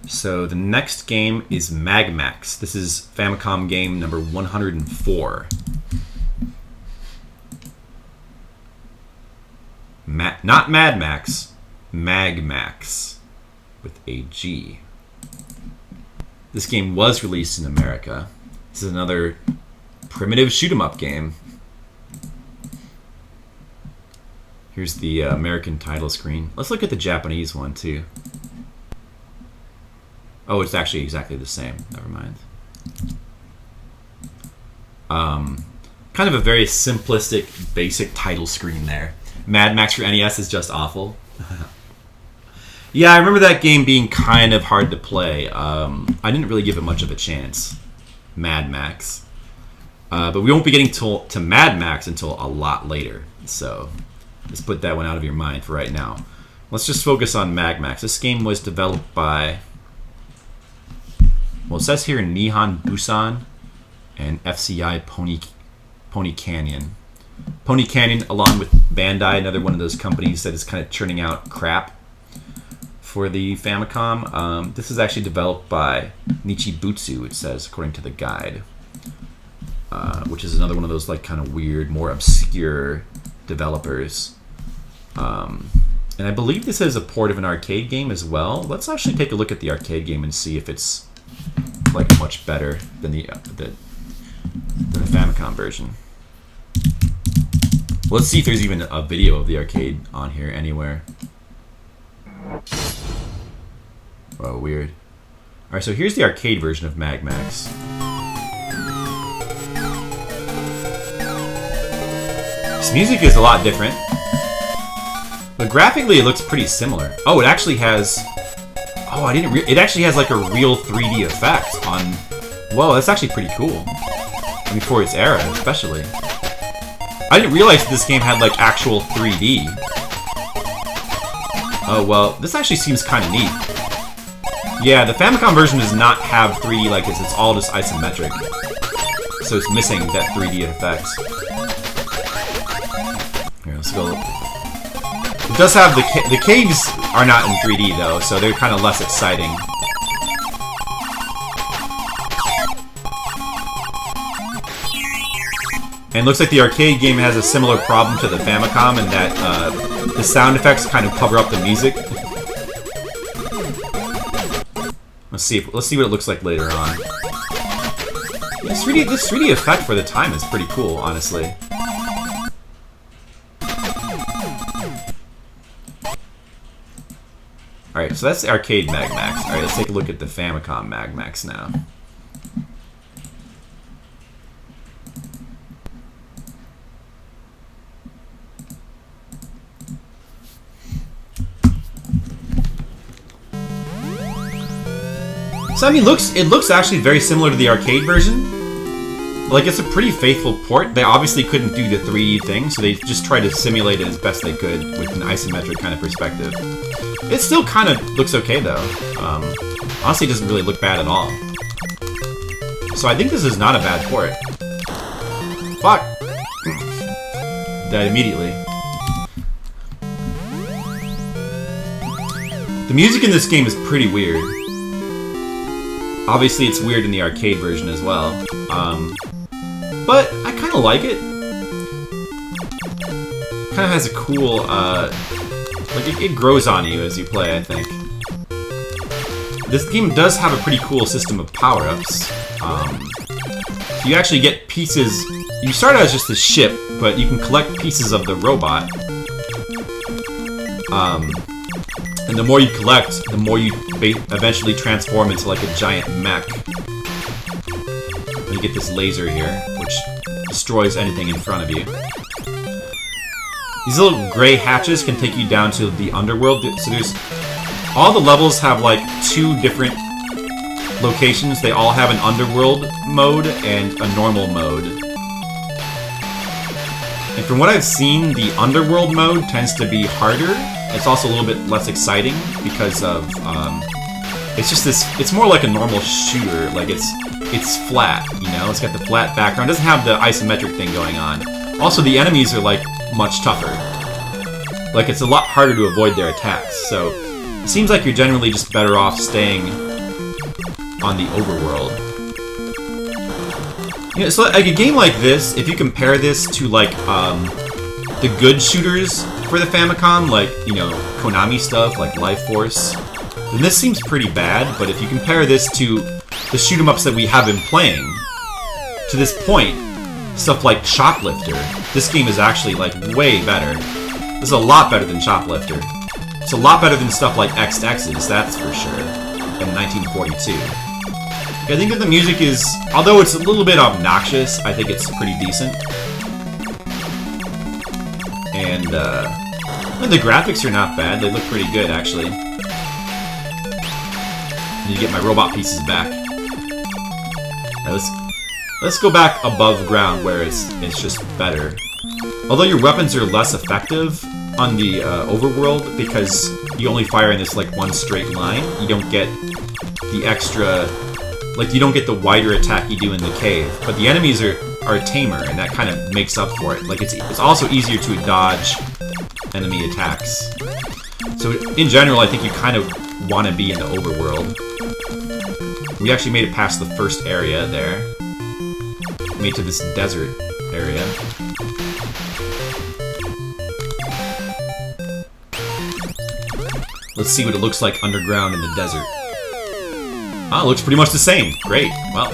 So the next game is MagMax. This is Famicom game number 104. Not Mad Max, MagMax with a G. This game was released in America. This is another primitive shoot-'em-up game. Here's the American title screen. Let's look at the Japanese one too. Oh, it's actually exactly the same. Never mind. Kind of a very simplistic, basic title screen there. Mad Max for NES is just awful. Yeah, I remember that game being kind of hard to play. I didn't really give it much of a chance. Mad Max. But we won't be getting to Mad Max until a lot later. So let's put that one out of your mind for right now. Let's just focus on MagMax. This game was developed by... Well, it says here Nihon Busan and FCI Pony Canyon. Pony Canyon, along with Bandai, another one of those companies that is kind of churning out crap for the Famicom. This is actually developed by Nichibutsu, it says, according to the guide, which is another one of those like kind of weird, more obscure developers. And I believe this is a port of an arcade game as well. Let's actually take a look at the arcade game and see if it's like much better than the Famicom version. Let's see if there's even a video of the arcade on here anywhere. Oh, weird. Alright, so here's the arcade version of MagMax. This music is a lot different. But graphically it looks pretty similar. Oh, it actually has... Oh, it actually has like a real 3D effect on... Whoa, that's actually pretty cool. I mean, for its era, especially. I didn't realize this game had like actual 3D. Oh, well, this actually seems kind of neat. Yeah, the Famicom version does not have 3D like this. It's all just isometric. So it's missing that 3D effects. Here, let's go. It does have the caves are not in 3D though, so they're kind of less exciting. And it looks like the arcade game has a similar problem to the Famicom in that the sound effects kind of cover up the music. Let's see what it looks like later on. This 3D effect for the time is pretty cool, honestly. Alright, so that's the arcade MagMax. Alright, let's take a look at the Famicom MagMax now. So I mean, it looks actually very similar to the arcade version. Like, it's a pretty faithful port. They obviously couldn't do the 3D thing, so they just tried to simulate it as best they could with an isometric kind of perspective. It still kind of looks okay, though. Honestly, it doesn't really look bad at all. So I think this is not a bad port. Fuck! Died immediately. The music in this game is pretty weird. Obviously, it's weird in the arcade version as well. But I kind of like it. Kind of has a cool, like it grows on you as you play, I think. This game does have a pretty cool system of power-ups. You actually get pieces. You start out as just a ship, but you can collect pieces of the robot. And the more you collect, the more you eventually transform into like a giant mech. And you get this laser here, which destroys anything in front of you. These little gray hatches can take you down to the underworld. So there's... all the levels have like 2 different locations. They all have an underworld mode and a normal mode. And from what I've seen, the underworld mode tends to be harder. It's also a little bit less exciting because of, it's just this, it's more like a normal shooter. Like it's flat, you know? It's got the flat background. It doesn't have the isometric thing going on. Also, the enemies are like much tougher. Like, it's a lot harder to avoid their attacks. So it seems like you're generally just better off staying on the overworld. You know, so like a game like this, if you compare this to like the good shooters for the Famicom, like, you know, Konami stuff like Life Force, then this seems pretty bad. But if you compare this to the shoot 'em ups that we have been playing to this point, stuff like Shoplifter, this game is actually like way better. This is a lot better than Shoplifter. It's a lot better than stuff like XX's, that's for sure, in 1942. I think that the music is, although it's a little bit obnoxious, I think it's pretty decent. And the graphics are not bad. They look pretty good, actually. Need to get my robot pieces back. Alright, let's go back above ground where it's just better. Although your weapons are less effective on the overworld because you only fire in this like one straight line. You don't get the extra, like you don't get the wider attack you do in the cave. But the enemies are tamer, and that kind of makes up for it. Like it's also easier to dodge enemy attacks. So in general, I think you kind of want to be in the overworld. We actually made it past the first area there. Made to this desert area. Let's see what it looks like underground in the desert. Ah, it looks pretty much the same. Great. Well,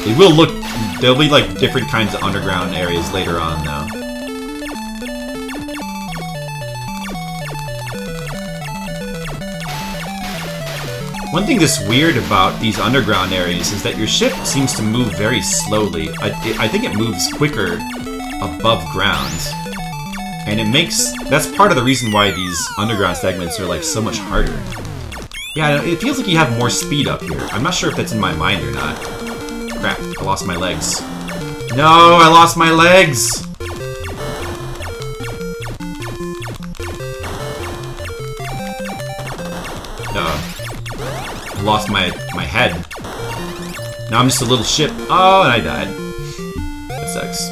it will look. There'll be like different kinds of underground areas later on, though. One thing that's weird about these underground areas is that your ship seems to move very slowly. I think it moves quicker above ground. And it makes... That's part of the reason why these underground segments are like so much harder. Yeah, it feels like you have more speed up here. I'm not sure if that's in my mind or not. Crap, I lost my legs. No, I lost my legs! I lost my head. Now I'm just a little ship. Oh, and I died. That sucks.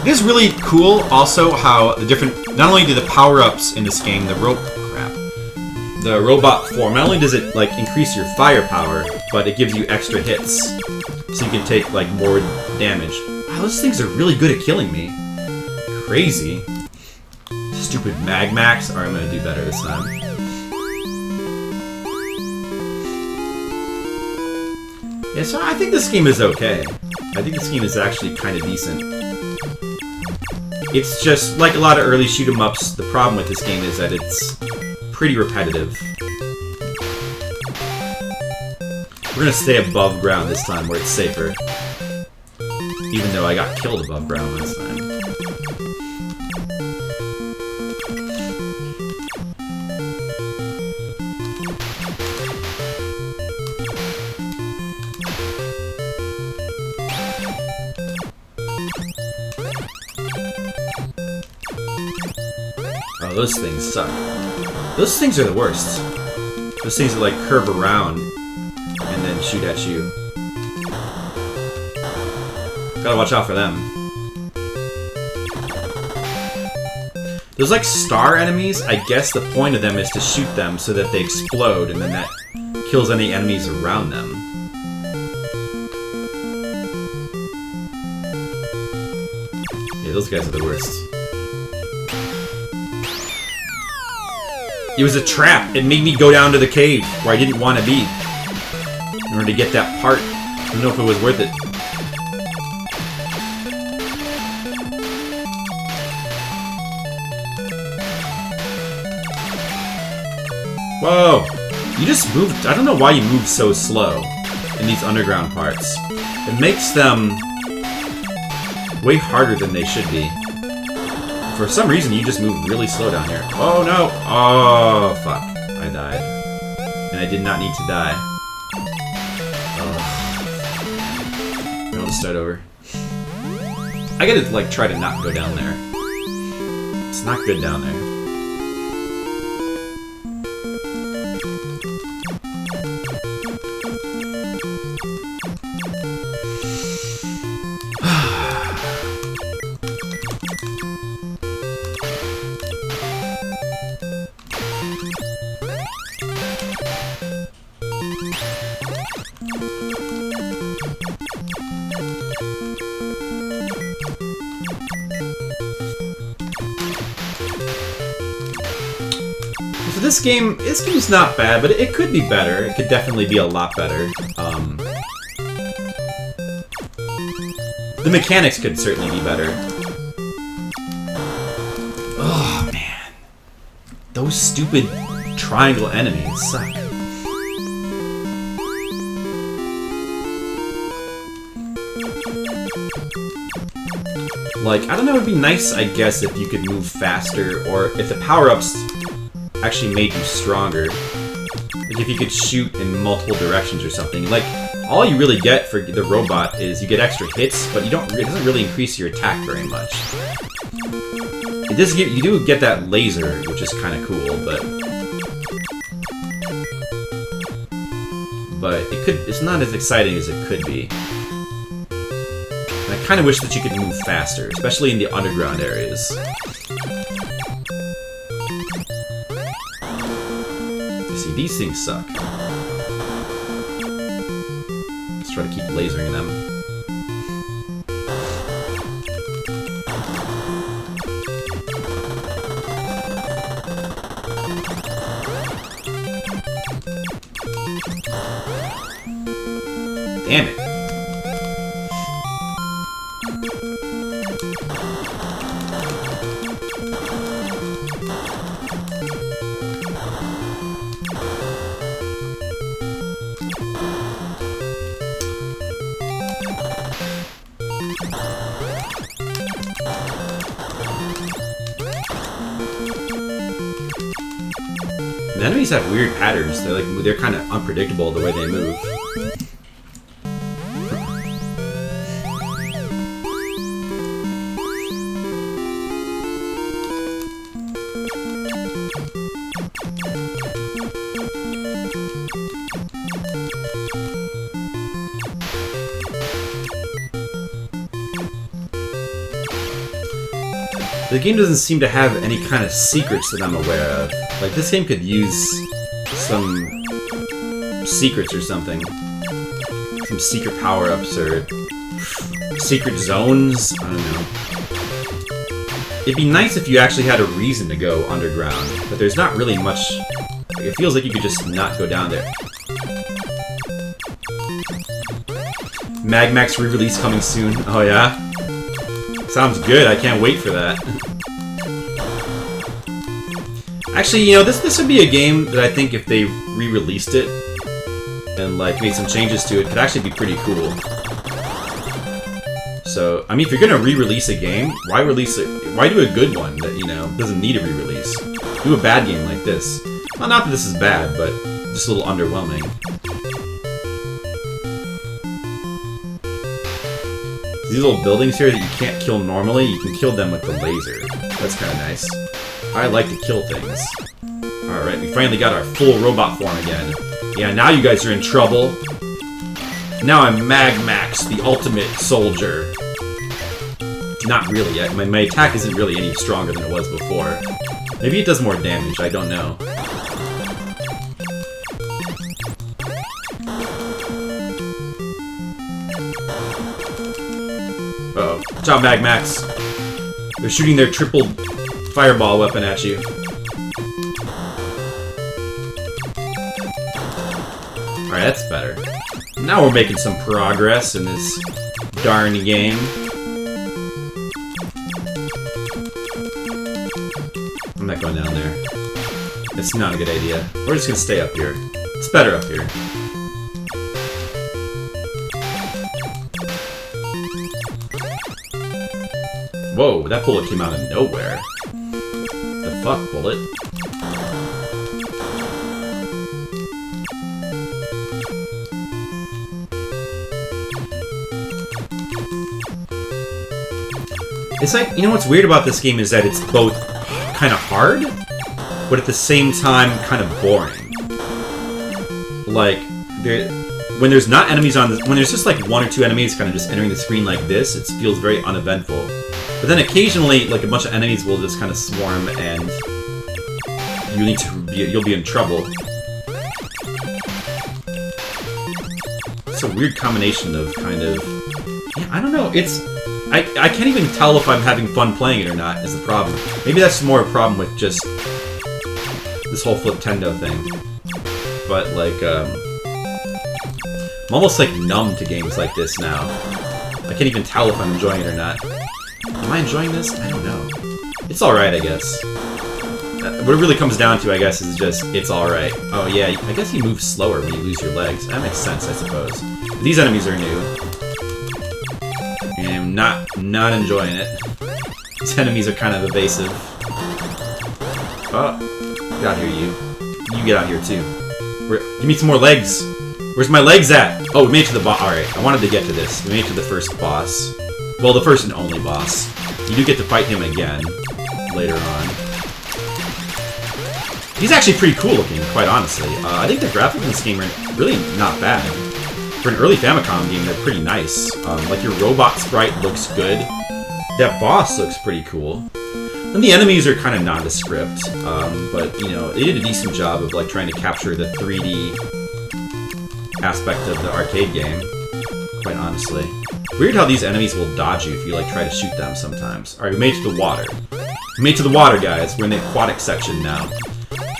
It is really cool also how the different... Not only do the power-ups in this game, the robot form, not only does it like increase your firepower, but it gives you extra hits. So you can take like more damage. Wow, those things are really good at killing me. Crazy. Stupid MagMax. Alright, I'm gonna do better this time. Yeah, so I think this game is okay. I think this game is actually kind of decent. It's just, like a lot of early shoot-em-ups, the problem with this game is that it's pretty repetitive. We're gonna stay above ground this time, where it's safer. Even though I got killed above ground last time. Oh, those things suck. Those things are the worst. Those things that like curve around and then shoot at you. Gotta watch out for them. Those like star enemies, I guess the point of them is to shoot them so that they explode and then that kills any enemies around them. Yeah, those guys are the worst. It was a trap. It made me go down to the cave where I didn't want to be in order to get that part. I don't know if it was worth it. Whoa! You just moved... I don't know why you move so slow in these underground parts. It makes them way harder than they should be. For some reason, you just move really slow down here. Oh, no! Oh, fuck. I died. And I did not need to die. Oh. I'll just start over. I gotta, like, try to not go down there. It's not good down there. So this game's not bad, but it could be better. It could definitely be a lot better. The mechanics could certainly be better. Oh, man. Those stupid triangle enemies suck. Like, I don't know, it would be nice, I guess, if you could move faster, or if the power-ups actually made you stronger. Like, if you could shoot in multiple directions or something. Like, all you really get for the robot is you get extra hits, but it doesn't really increase your attack very much. It does you do get that laser, which is kind of cool, but it's not as exciting as it could be. And I kind of wish that you could move faster, especially in the underground areas. You see, these things suck. Let's try to keep lasering them. Damn it. The enemies have weird patterns. They're kind of unpredictable the way they move. The game doesn't seem to have any kind of secrets that I'm aware of. Like, this game could use some secrets or something. Some secret power-ups or secret zones. I don't know. It'd be nice if you actually had a reason to go underground, but there's not really much. It feels like you could just not go down there. MagMax re-release coming soon. Oh yeah? Sounds good. I can't wait for that. Actually, you know, this would be a game that I think if they re-released it and like made some changes to it, could actually be pretty cool. So, I mean, if you're gonna re-release a game, why release it? Why do a good one that, you know, doesn't need a re-release? Do a bad game like this. Well, not that this is bad, but just a little underwhelming. These little buildings here that you can't kill normally, you can kill them with the laser. That's kind of nice. I like to kill things. Alright, we finally got our full robot form again. Yeah, now you guys are in trouble. Now I'm MagMax, the ultimate soldier. Not really yet. My attack isn't really any stronger than it was before. Maybe it does more damage, I don't know. Uh-oh. Good job, MagMax. They're shooting their triple fireball weapon at you. Alright, that's better. Now we're making some progress in this darn game. I'm not going down there. It's not a good idea. We're just gonna stay up here. It's better up here. Whoa, that bullet came out of nowhere. The fuck, bullet? It's like, you know what's weird about this game is that it's both kind of hard, but at the same time kind of boring. Like, when there's not enemies on when there's just like one or two enemies kind of just entering the screen like this, it feels very uneventful. But then occasionally, like, a bunch of enemies will just kind of swarm and you'll be in trouble. It's a weird combination of kind of, yeah, I don't know, I can't even tell if I'm having fun playing it or not, is the problem. Maybe that's more a problem with just this whole Fliptendo thing. But, like, I'm almost, like, numb to games like this now. I can't even tell if I'm enjoying it or not. Am I enjoying this? I don't know. It's alright, I guess. What it really comes down to, I guess, is just, it's alright. Oh, yeah, I guess you move slower when you lose your legs. That makes sense, I suppose. These enemies are new. And I'm not enjoying it. These enemies are kind of evasive. Oh, get out here, you. You get out here, too. Give me some more legs. Where's my legs at? Oh, we made it to the boss. Alright, I wanted to get to this. We made it to the first boss. Well, the first and only boss. You do get to fight him again later on. He's actually pretty cool looking, quite honestly. I think the graphics in this game are really not bad. For an early Famicom game, they're pretty nice. Like, your robot sprite looks good. That boss looks pretty cool. And the enemies are kind of nondescript. But, you know, they did a decent job of, like, trying to capture the 3D aspect of the arcade game, quite honestly. Weird how these enemies will dodge you if you, like, try to shoot them sometimes. Alright, we made it to the water. We made it to the water, guys. We're in the aquatic section now.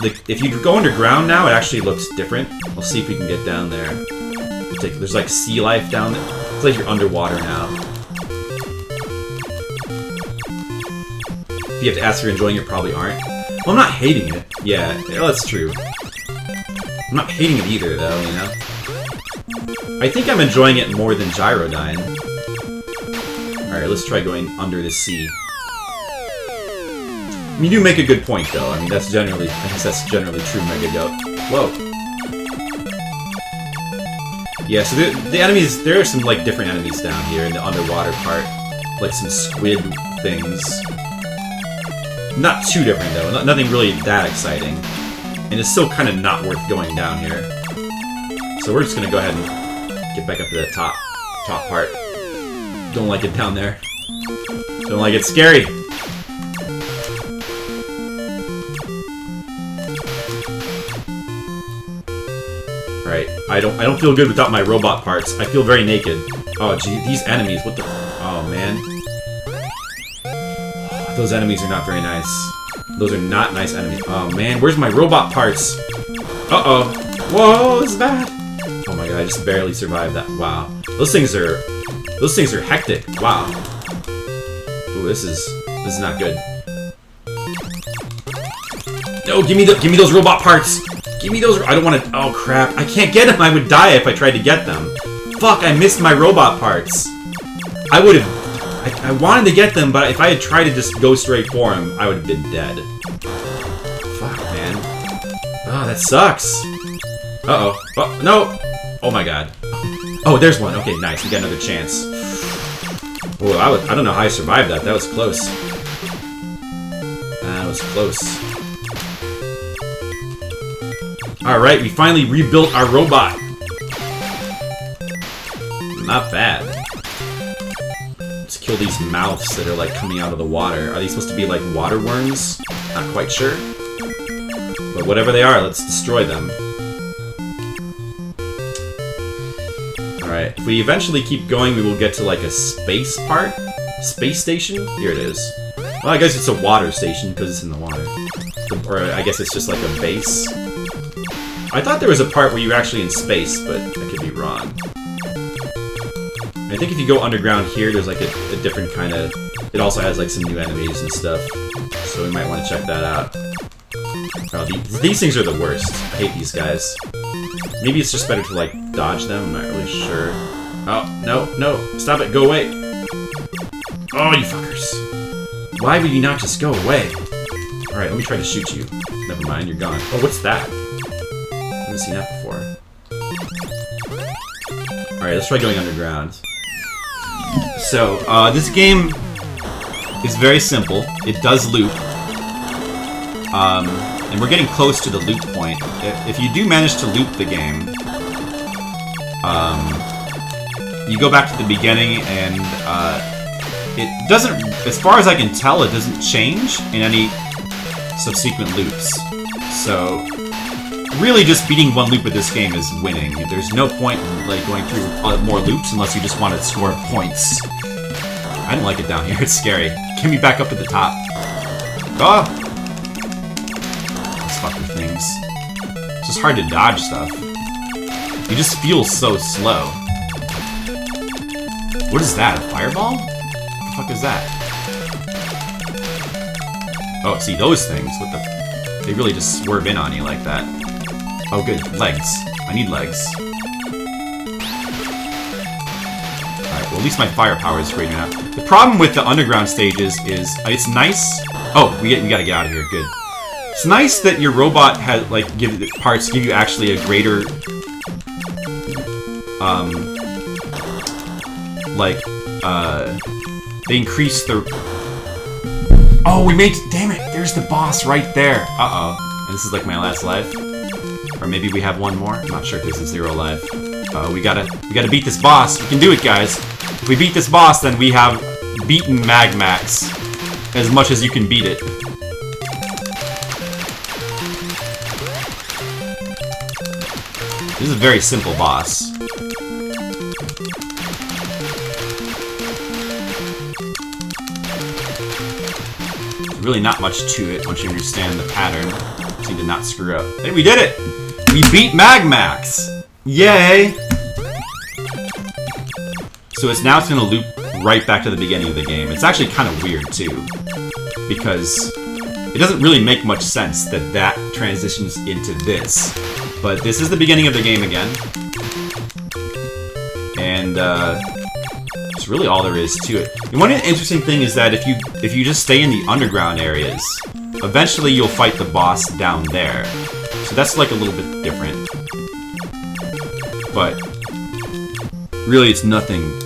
If you go underground now, it actually looks different. We'll see if we can get down there. There's like sea life down there. It's like you're underwater now. If you have to ask if you're enjoying it, probably aren't. Well, I'm not hating it. Yeah, that's true. I'm not hating it either, though, you know? I think I'm enjoying it more than Gyrodyne. Alright, let's try going under the sea. You do make a good point, though. I mean, that's generally... I guess that's generally true, Mega Goat. Whoa. Yeah, so the enemies... There are some, like, different enemies down here in the underwater part. Like, some squid things. Not too different, though. Nothing really that exciting. And it's still kind of not worth going down here. So we're just gonna go ahead and get back up to the top part. Don't like it down there. Don't like it. Scary. Alright, I don't feel good without my robot parts. I feel very naked. Oh gee, these enemies, what the... Oh man. Those enemies are not very nice. Those are not nice enemies. Oh man, where's my robot parts? Uh-oh. Whoa, this is bad. Oh my god, I just barely survived that. Wow. Those things are hectic. Wow. Ooh, this is not good. No, give me those robot parts. Give me those. I don't want to. Oh crap! I can't get them. I would die if I tried to get them. Fuck! I missed my robot parts. I would have. I wanted to get them, but if I had tried to just go straight for them, I would have been dead. Fuck, man. Oh, that sucks. Uh oh. Oh no! Oh my god. Oh, there's one. Okay, nice. We got another chance. Oh, I don't know how I survived that. That was close. That was close. Alright, we finally rebuilt our robot. Not bad. Let's kill these mouths that are like coming out of the water. Are they supposed to be like water worms? Not quite sure. But whatever they are, let's destroy them. Alright, if we eventually keep going, we will get to like a space part? Space station? Here it is. Well, I guess it's a water station because it's in the water. Or I guess it's just like a base. I thought there was a part where you were actually in space, but I could be wrong. I think if you go underground here, there's like a different kind of... It also has like some new enemies and stuff, so we might want to check that out. Oh, these things are the worst. I hate these guys. Maybe it's just better to like dodge them, I'm not really sure. Oh, no, no, stop it, go away. Oh, you fuckers. Why would you not just go away? Alright, let me try to shoot you. Never mind, you're gone. Oh, what's that? I haven't seen that before. Alright, let's try going underground. So, this game is very simple. It does loop. And we're getting close to the loop point. If you do manage to loop the game, you go back to the beginning and it doesn't, as far as I can tell, it doesn't change in any subsequent loops. So, really just beating one loop of this game is winning. There's no point in like going through more loops unless you just want to score points. I don't like it down here, it's scary. Get me back up at the top. Oh! This fucker things. It's just hard to dodge stuff. You just feel so slow. What is that? A fireball? What the fuck is that? Oh, see those things? What the? They really just swerve in on you like that. Oh, good. Legs. I need legs. Alright, well, at least my firepower is great enough. The problem with the underground stages is it's nice. Oh, we gotta get out of here. Good. It's nice that your robot has give you actually a greater they increase the. Oh, we made. Damn it! There's the boss right there. Uh-oh. And this is like my last life. Or maybe we have one more. I'm not sure if this is 0 life. We gotta beat this boss. We can do it, guys. If we beat this boss, then we have beaten MagMax as much as you can beat it. This is a very simple boss. There's really not much to it once you understand the pattern. Just need to not screw up. Hey, we did it! We beat MagMax! Yay! So it's gonna loop right back to the beginning of the game. It's actually kind of weird, too. Because it doesn't really make much sense that transitions into this. But this is the beginning of the game again. And, it's really all there is to it. And one interesting thing is that if you just stay in the underground areas, eventually you'll fight the boss down there. So that's like a little bit different. But really it's nothing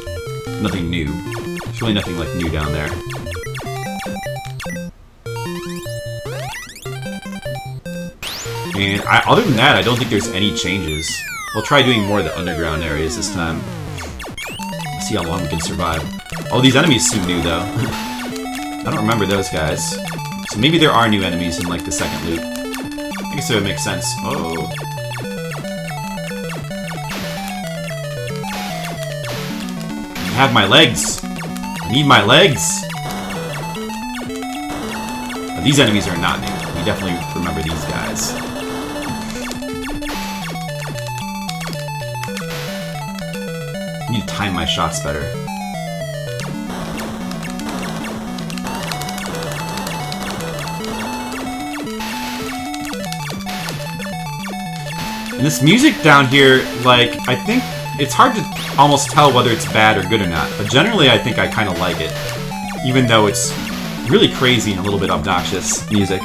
new. There's really nothing like new down there. And other than that, I don't think there's any changes. We'll try doing more of the underground areas this time. See how long we can survive. Oh, these enemies seem new, though. I don't remember those guys. So maybe there are new enemies in, like, the second loop. I guess it would make sense. Oh. I have my legs. I need my legs. But these enemies are not new. We definitely remember these guys. I need to time my shots better. And this music down here, like, I think it's hard to almost tell whether it's bad or good or not. But generally, I think I kind of like it. Even though it's really crazy and a little bit obnoxious music.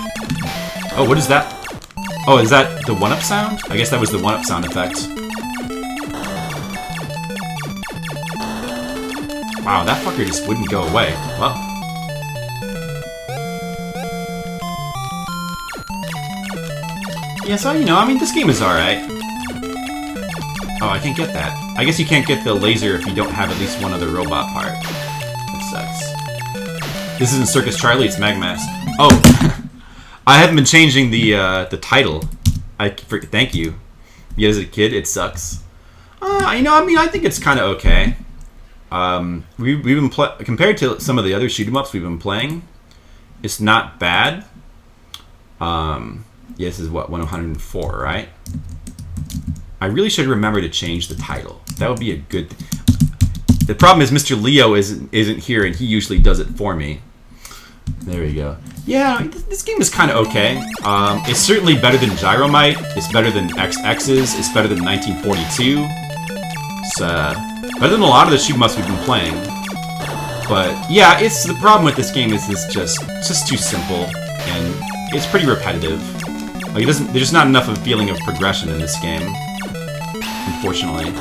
Oh, what is that? Oh, is that the 1-up sound? I guess that was the 1-up sound effect. Wow, that fucker just wouldn't go away. Well. Yeah, so, you know, I mean, this game is alright. Oh, I can't get that. I guess you can't get the laser if you don't have at least one other robot part. That sucks. This isn't Circus Charlie, it's MagMax. Oh, I haven't been changing the title. Thank you. Yeah, as a kid, it sucks. You know, I mean, I think it's kind of okay. We've been compared to some of the other shoot 'em ups we've been playing, it's not bad. Yeah, this is what 104, right? I really should remember to change the title. That would be a good. The problem is Mr. Leo isn't here, and he usually does it for me. There we go. Yeah, this game is kind of okay. It's certainly better than Gyromite. It's better than XX's. It's better than 1942. It's better than a lot of the shoot 'em ups we've been playing. But yeah, it's the problem with this game is it's just too simple and it's pretty repetitive. Like there's just not enough of a feeling of progression in this game, unfortunately.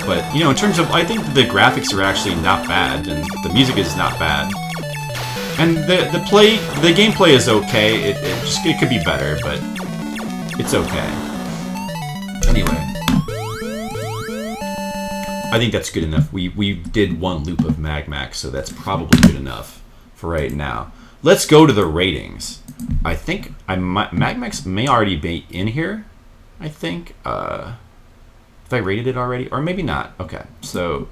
But you know, in terms of, I think the graphics are actually not bad and the music is not bad. And the gameplay is okay. It could be better, but it's okay. Anyway, I think that's good enough. We did one loop of MagMax, so that's probably good enough for right now. Let's go to the ratings. I think MagMax may already be in here. I think. If I rated it already, or maybe not. Okay, so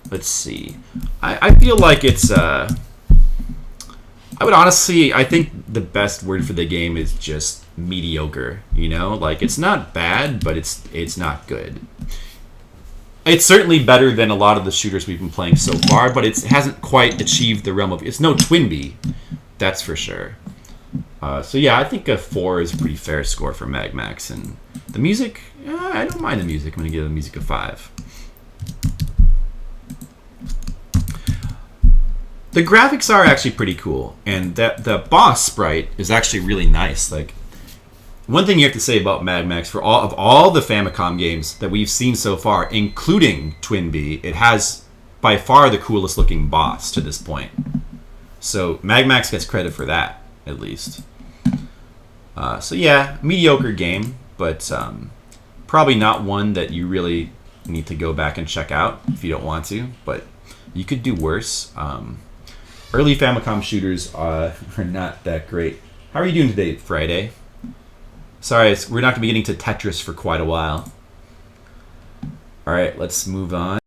let's see. I feel like it's. I would honestly, I think the best word for the game is just mediocre. You know, like it's not bad, but it's not good. It's certainly better than a lot of the shooters we've been playing so far, but it hasn't quite achieved the realm of... It's no Twinbee, that's for sure. So yeah, I think a 4 is a pretty fair score for MagMax. And the music, I don't mind the music. I'm going to give the music a 5. The graphics are actually pretty cool, and the boss sprite is actually really nice. Like, one thing you have to say about MagMax, for all the Famicom games that we've seen so far, including Twinbee, it has by far the coolest looking boss to this point. So MagMax gets credit for that, at least. So yeah, mediocre game, but probably not one that you really need to go back and check out if you don't want to, but you could do worse. Early Famicom shooters are not that great. How are you doing today, Friday? Sorry, we're not going to be getting to Tetris for quite a while. All right, let's move on.